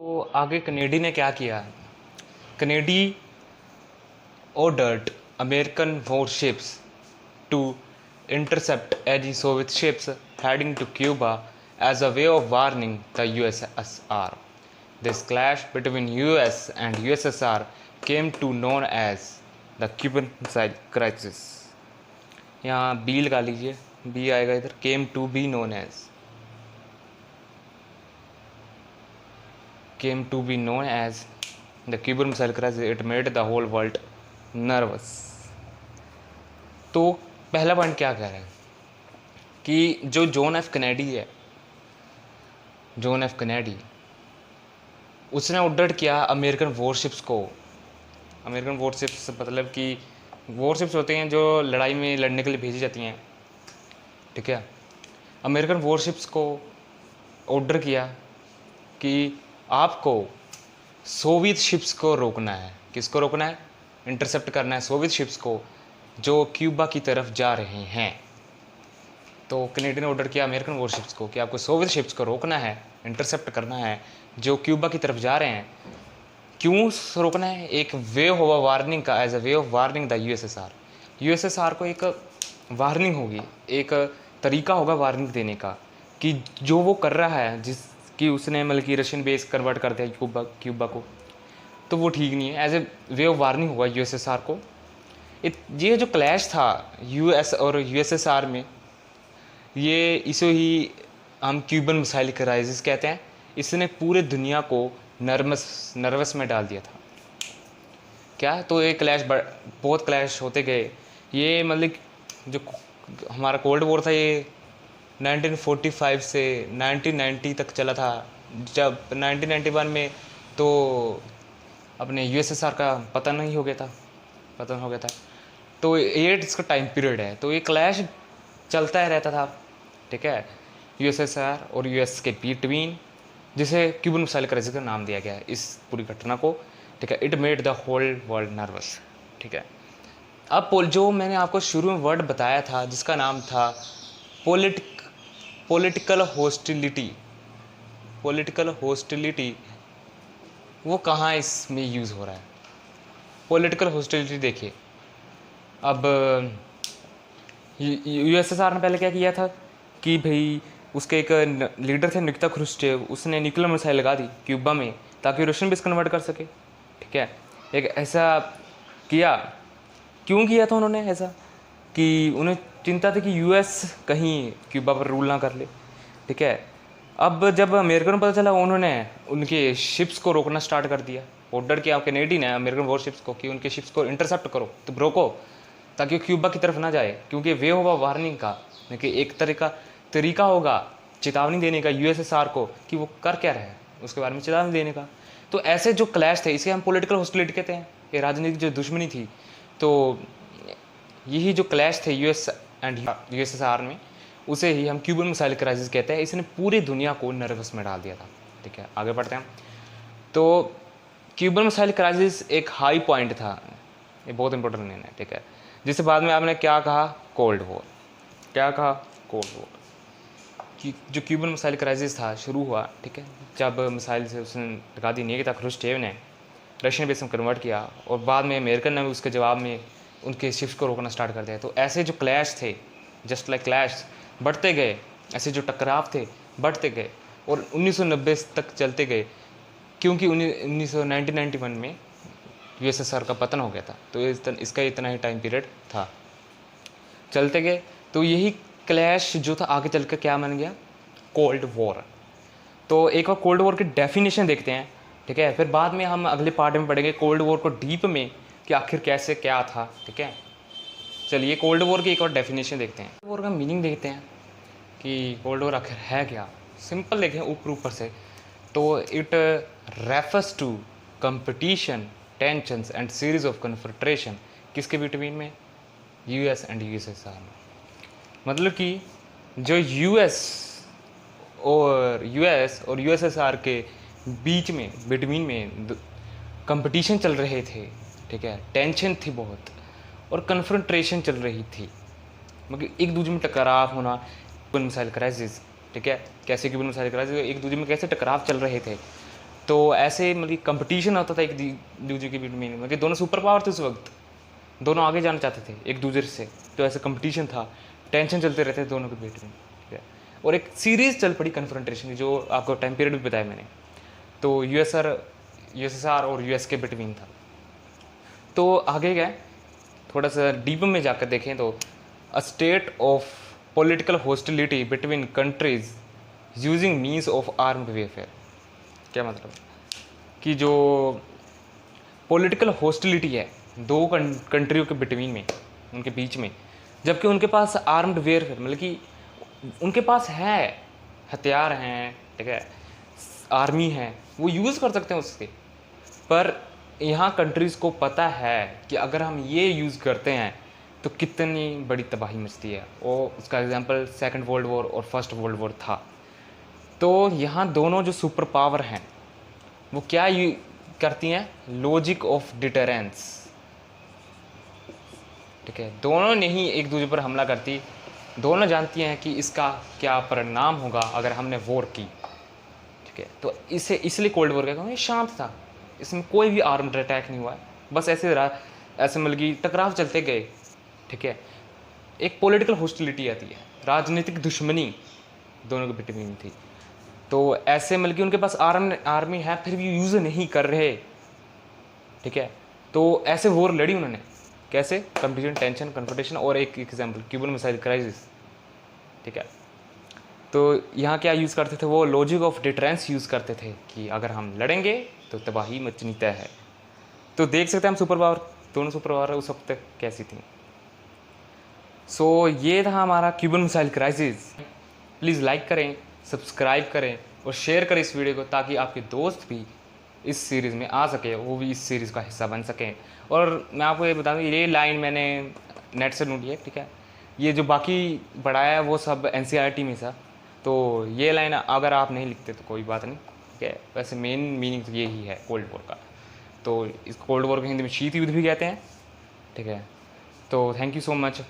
तो आगे कनेडी ने क्या किया? Kennedy ordered American warships to intercept any Soviet ships heading to Cuba as a way of warning the USSR. This clash between US and USSR came to known as the Cuban Missile Crisis. यहाँ B लगा लीजिए, B आएगा इधर, came to be known as the Cuban Missile Crisis. It made the whole world nervous. तो पहला point क्या कह रहा है कि जो जॉन एफ कैनेडी है, जॉन एफ कैनेडी, उसने ऑर्डर किया अमेरिकन वॉरशिप्स को। अमेरिकन वॉरशिप्स मतलब कि वॉरशिप्स होते हैं जो लड़ाई में लड़ने के लिए भेजी जाती हैं, ठीक है। अमेरिकन वॉरशिप्स को ऑर्डर किया कि आपको सोवियत शिप्स को रोकना है। किसको रोकना है? इंटरसेप्ट करना है सोवियत शिप्स को जो क्यूबा की तरफ जा रहे हैं। तो कैनेडी ने ऑर्डर किया अमेरिकन वॉरशिप्स को कि आपको सोवियत शिप्स को रोकना है, इंटरसेप्ट करना है जो क्यूबा की तरफ जा रहे हैं। क्यों रोकना है? एक वे होगा वार्निंग का, as a way of warning the USSR. USSR को एक वार्निंग होगी, एक तरीका होगा वार्निंग देने का कि जो वो कर रहा है, जिसकी उसने मतलब कि रशियन बेस कन्वर्ट कर दिया क्यूबा को, तो वो ठीक नहीं है। As a way of warning होगा यूएसएसआर को। ये जो क्लैश था यूएस और यूएसएसआर में, ये इसे ही हम क्यूबन मिसाइल क्राइसिस कहते हैं। इसने पूरे दुनिया को नर्वस में डाल दिया था। क्या? तो ये क्लैश बहुत क्लैश होते गए। ये मतलब जो हमारा कोल्ड वॉर था, ये 1945 से 1990 तक चला था। जब 1991 में तो अपने यूएसएसआर का पतन हो गया था। तो ये इसका टाइम पीरियड है। तो ये क्लैश चलता रहता था, ठीक है, यूएसएसआर और यूएस के बिटवीन, जिसे क्यूबन मिसाइल क्राइसिस का नाम दिया गया है इस पूरी घटना को, ठीक है। It made the whole world nervous, ठीक है। अब जो मैंने आपको शुरू में वर्ड बताया था जिसका नाम था पॉलिटिकल हॉस्टिलिटी, वो कहाँ इसमें यूज़ हो रहा है? पॉलिटिकल हॉस्टिलिटी देखिए। अब यूएसएसआर ने पहले क्या किया था कि भाई उसके एक लीडर थे निकिता ख्रुश्चेव, उसने न्यूक्लियर मिसाइल लगा दी क्यूबा में ताकि रशियन बेस कन्वर्ट कर सके, ठीक है। एक ऐसा किया। क्यों किया था उन्होंने ऐसा? कि उन्हें चिंता थी कि यूएस कहीं क्यूबा पर रूल ना कर ले, ठीक है। अब जब अमेरिकन को पता चला, उन्होंने उनके शिप्स को रोकना स्टार्ट कर दिया। ऑर्डर किया कैनेडी ने अमेरिकन वॉरशिप्स को कि उनके शिप्स को इंटरसेप्ट करो, तो रोको, ताकि वो क्यूबा की तरफ ना जाए। क्योंकि वे होगा वार्निंग का, देखिए एक तरीका होगा चेतावनी देने का यूएसएसआर को कि वो कर क्या रहे हैं, उसके बारे में चेतावनी देने का। तो ऐसे जो क्लैश थे, इसे हम पॉलिटिकल हॉस्टिलिटी कहते हैं। ये राजनीतिक जो दुश्मनी थी, तो यही जो क्लैश थे यूएस एंड यूएसएसआर में, उसे ही हम क्यूबन मिसाइल क्राइसिस कहते हैं। इसने पूरी दुनिया को नर्वस में डाल दिया था, ठीक है। आगे बढ़ते हैं। तो क्यूबन मिसाइल क्राइसिस एक हाई पॉइंट था, ये बहुत इंपॉर्टेंट नहीं है, ठीक है। जिससे बाद में आपने क्या कहा? Cold war. क्या कहा? Cold war. कि जो क्यूबन मिसाइल क्राइसिस था शुरू हुआ, ठीक है, जब मिसाइल से उसने लगा दी निकिता ख्रुश्चेव ने, रशियन बेस में कन्वर्ट किया, और बाद में अमेरिकन ने उसके जवाब में उनके शिप्स को रोकना स्टार्ट कर दिया। तो ऐसे जो क्लैश थे, जस्ट लाइक क्लैश, बढ़ते गए। ऐसे जो टकराव थे बढ़ते गए और 1990 तक चलते गए, क्योंकि 1991 में यूएसएसआर का पतन हो गया था। तो इसका इतना ही टाइम पीरियड था, चलते गए। तो यही क्लैश जो था आगे चल कर क्या बन गया? Cold war. तो एक बार कोल्ड वॉर की डेफिनेशन देखते हैं, ठीक है। फिर बाद में हम अगले पार्ट में पढ़ेंगे कोल्ड वॉर को डीप में कि आखिर कैसे क्या था, ठीक है। चलिए कोल्ड वॉर की एक और डेफिनेशन देखते हैं, कोल्ड वॉर का मीनिंग देखते हैं कि कोल्ड वॉर आखिर है क्या। सिंपल देखें ऊपर से, तो it refers to competition, tensions and series of confrontation. किसके बिटवीन में? यूएस एंड यूएसएसआर में। मतलब कि जो यूएस और यूएसएसआर के बीच में, बिटवीन में कंपटीशन चल रहे थे, ठीक है, टेंशन थी बहुत, और कन्फ्रंटेशन चल रही थी, मतलब एक दूसरे में टकराव होना। क्यूबन मिसाइल क्राइसिस, ठीक है, कैसे क्यूबन मिसाइल क्राइसिस, एक दूसरे में कैसे टकराव चल रहे थे। तो ऐसे मतलब कंपटीशन होता था एक दूसरे के बीच में, मतलब दोनों सुपर पावर थे उस वक्त, दोनों आगे जाना चाहते थे एक दूसरे से, तो ऐसे कंपटीशन था, टेंशन चलते रहते थे दोनों के बीच में, ठीक है। और एक सीरीज चल पड़ी कन्फ्रंटेशन की, जो आपको टाइम पीरियड भी बताया मैंने, तो यूएसएसआर और यूएस के बिटवीन था। तो आगे गए थोड़ा सा डीप में जाकर देखें तो a state of political hostility between countries using means of armed warfare. क्या मतलब कि जो पॉलिटिकल हॉस्टिलिटी है दो कंट्रियों के बिटवीन में, उनके बीच में, जबकि उनके पास आर्म्ड वेयर, मतलब कि उनके पास है, हथियार हैं, ठीक है, आर्मी है, वो यूज़ कर सकते हैं उसके, पर यहाँ कंट्रीज़ को पता है कि अगर हम ये यूज़ करते हैं तो कितनी बड़ी तबाही मचती है। और उसका एग्जांपल सेकंड वर्ल्ड वॉर और फर्स्ट वर्ल्ड वॉर था। तो यहाँ दोनों जो सुपर पावर हैं वो क्या करती हैं, लॉजिक ऑफ डिटरेंस, ठीक है, दोनों ने ही एक दूसरे पर हमला करती, दोनों जानती हैं कि इसका क्या परिणाम होगा अगर हमने वॉर की, ठीक है। तो इसे इसलिए कोल्ड वॉर कहते हैं, शांत था, इसमें कोई भी आर्म्ड अटैक नहीं हुआ है, बस ऐसे मतलब कि टकराव चलते गए, ठीक है। एक पॉलिटिकल हॉस्टिलिटी आती है, राजनीतिक दुश्मनी दोनों के बिटवीन थी। तो ऐसे मतलब कि उनके पास आर्मी है फिर भी यूज़ नहीं कर रहे, ठीक है। तो ऐसे वॉर लड़ी उन्होंने, कैसे, कंपटीशन, टेंशन, कन्फ्रंटेशन, और एक एग्जाम्पल क्यूबन मिसाइल क्राइसिस, ठीक है। तो यहाँ क्या यूज़ करते थे वो, लॉजिक ऑफ डिटरेंस यूज़ करते थे कि अगर हम लड़ेंगे तो तबाही मचनी तय है। तो देख सकते हैं हम सुपर पावर, दोनों सुपर पावर उस वक्त कैसी थी। सो ये था हमारा Cuban missile crisis. Please like करें, सब्सक्राइब करें और शेयर करें इस वीडियो को, ताकि आपके दोस्त भी इस सीरीज़ में आ सके, वो भी इस सीरीज़ का हिस्सा बन सकें। और मैं आपको ये बता दूँ, ये लाइन मैंने नेट से ढूंढी है, ठीक है। ये जो बाकी पढ़ाया है वो सब एनसीईआरटी में था, तो ये लाइन अगर आप नहीं लिखते तो कोई बात नहीं, ठीक है। वैसे मेन मीनिंग तो यही है कोल्ड वॉर का। तो इस कोल्ड वॉर को हिंदी में शीत युद्ध भी कहते हैं, ठीक है। तो थैंक यू सो मच।